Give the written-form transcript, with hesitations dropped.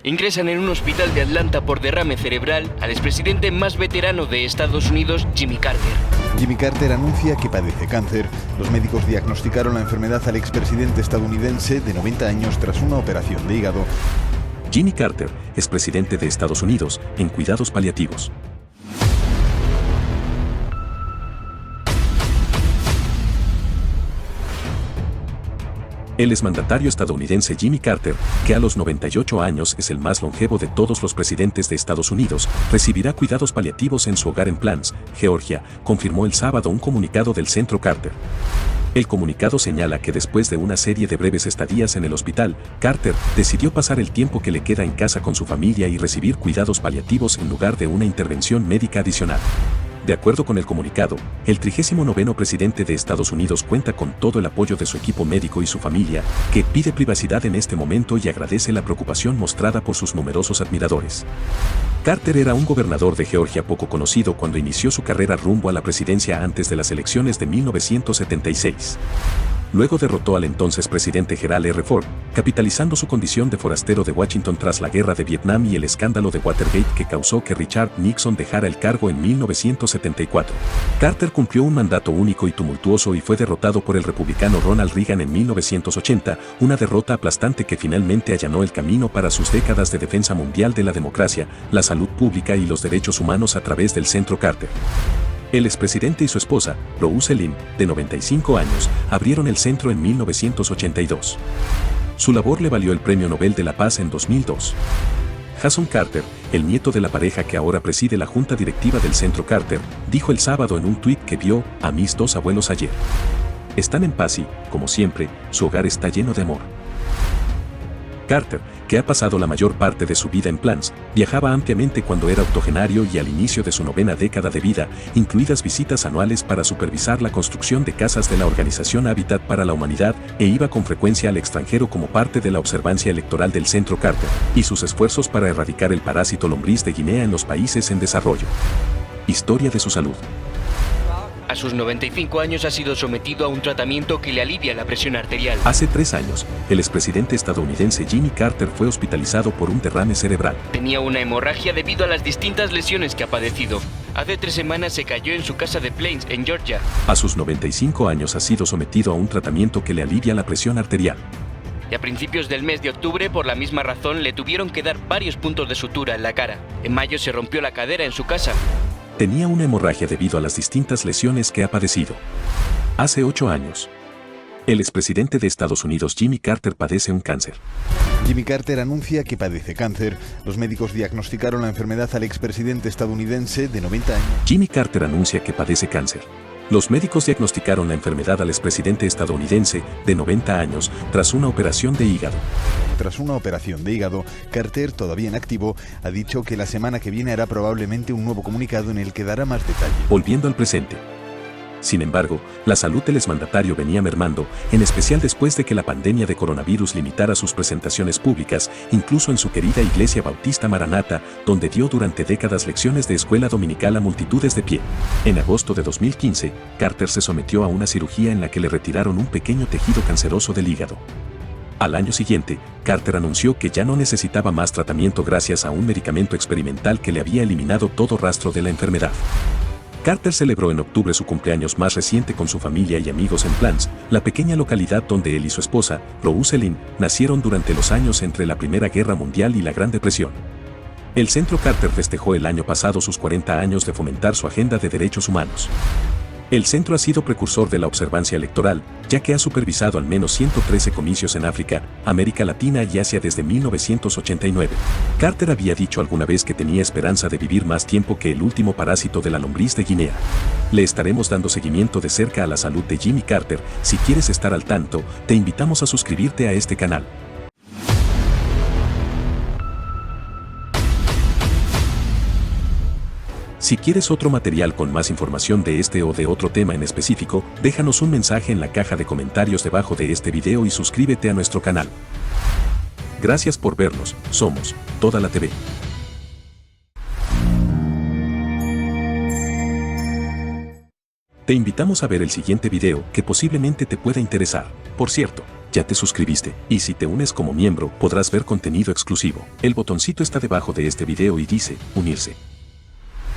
Ingresan en un hospital de Atlanta por derrame cerebral al expresidente más veterano de Estados Unidos, Jimmy Carter. Jimmy Carter anuncia que padece cáncer. Los médicos diagnosticaron la enfermedad al expresidente estadounidense de 90 años tras una operación de hígado. Jimmy Carter, expresidente de Estados Unidos, en cuidados paliativos. El exmandatario estadounidense Jimmy Carter, que a los 98 años es el más longevo de todos los presidentes de Estados Unidos, recibirá cuidados paliativos en su hogar en Plains, Georgia, confirmó el sábado un comunicado del Centro Carter. El comunicado señala que después de una serie de breves estadías en el hospital, Carter decidió pasar el tiempo que le queda en casa con su familia y recibir cuidados paliativos en lugar de una intervención médica adicional. De acuerdo con el comunicado, el 39º presidente de Estados Unidos cuenta con todo el apoyo de su equipo médico y su familia, que pide privacidad en este momento y agradece la preocupación mostrada por sus numerosos admiradores. Carter era un gobernador de Georgia poco conocido cuando inició su carrera rumbo a la presidencia antes de las elecciones de 1976. Luego derrotó al entonces presidente Gerald R. Ford, capitalizando su condición de forastero de Washington tras la guerra de Vietnam y el escándalo de Watergate que causó que Richard Nixon dejara el cargo en 1974. Carter cumplió un mandato único y tumultuoso y fue derrotado por el republicano Ronald Reagan en 1980, una derrota aplastante que finalmente allanó el camino para sus décadas de defensa mundial de la democracia, la salud pública y los derechos humanos a través del Centro Carter. El expresidente y su esposa, Rose Lynn, de 95 años, abrieron el centro en 1982. Su labor le valió el Premio Nobel de la Paz en 2002. Jason Carter, el nieto de la pareja que ahora preside la junta directiva del Centro Carter, dijo el sábado en un tuit que vio a mis dos abuelos ayer. Están en paz y, como siempre, su hogar está lleno de amor. Carter, que ha pasado la mayor parte de su vida en Plains, viajaba ampliamente cuando era octogenario y al inicio de su 9ª década de vida, incluidas visitas anuales para supervisar la construcción de casas de la organización Hábitat para la Humanidad, e iba con frecuencia al extranjero como parte de la observancia electoral del Centro Carter, y sus esfuerzos para erradicar el parásito lombriz de Guinea en los países en desarrollo. Historia de su salud. A sus 95 años ha sido sometido a un tratamiento que le alivia la presión arterial. Hace 3 años, el expresidente estadounidense Jimmy Carter fue hospitalizado por un derrame cerebral. Tenía una hemorragia debido a las distintas lesiones que ha padecido. Hace 3 semanas se cayó en su casa de Plains, en Georgia. A sus 95 años ha sido sometido a un tratamiento que le alivia la presión arterial. Y a principios del mes de octubre, por la misma razón, le tuvieron que dar varios puntos de sutura en la cara. En mayo se rompió la cadera en su casa. Tenía una hemorragia debido a las distintas lesiones que ha padecido. Hace 8 años. El expresidente de Estados Unidos Jimmy Carter padece un cáncer. Jimmy Carter anuncia que padece cáncer. Los médicos diagnosticaron la enfermedad al expresidente estadounidense de 90 años. Jimmy Carter anuncia que padece cáncer. Los médicos diagnosticaron la enfermedad al expresidente estadounidense de 90 años tras una operación de hígado. Tras una operación de hígado, Carter, todavía en activo, ha dicho que la semana que viene hará probablemente un nuevo comunicado en el que dará más detalles. Volviendo al presente. Sin embargo, la salud del exmandatario venía mermando, en especial después de que la pandemia de coronavirus limitara sus presentaciones públicas, incluso en su querida iglesia bautista Maranatha, donde dio durante décadas lecciones de escuela dominical a multitudes de pie. En agosto de 2015, Carter se sometió a una cirugía en la que le retiraron un pequeño tejido canceroso del hígado. Al año siguiente, Carter anunció que ya no necesitaba más tratamiento gracias a un medicamento experimental que le había eliminado todo rastro de la enfermedad. Carter celebró en octubre su cumpleaños más reciente con su familia y amigos en Plains, la pequeña localidad donde él y su esposa, Rose Lynn, nacieron durante los años entre la Primera Guerra Mundial y la Gran Depresión. El Centro Carter festejó el año pasado sus 40 años de fomentar su agenda de derechos humanos. El centro ha sido precursor de la observancia electoral, ya que ha supervisado al menos 113 comicios en África, América Latina y Asia desde 1989. Carter había dicho alguna vez que tenía esperanza de vivir más tiempo que el último parásito de la lombriz de Guinea. Le estaremos dando seguimiento de cerca a la salud de Jimmy Carter. Si quieres estar al tanto, te invitamos a suscribirte a este canal. Si quieres otro material con más información de este o de otro tema en específico, déjanos un mensaje en la caja de comentarios debajo de este video y suscríbete a nuestro canal. Gracias por vernos, somos Toda la TV. Te invitamos a ver el siguiente video que posiblemente te pueda interesar. Por cierto, ya te suscribiste, y si te unes como miembro podrás ver contenido exclusivo. El botoncito está debajo de este video y dice, unirse.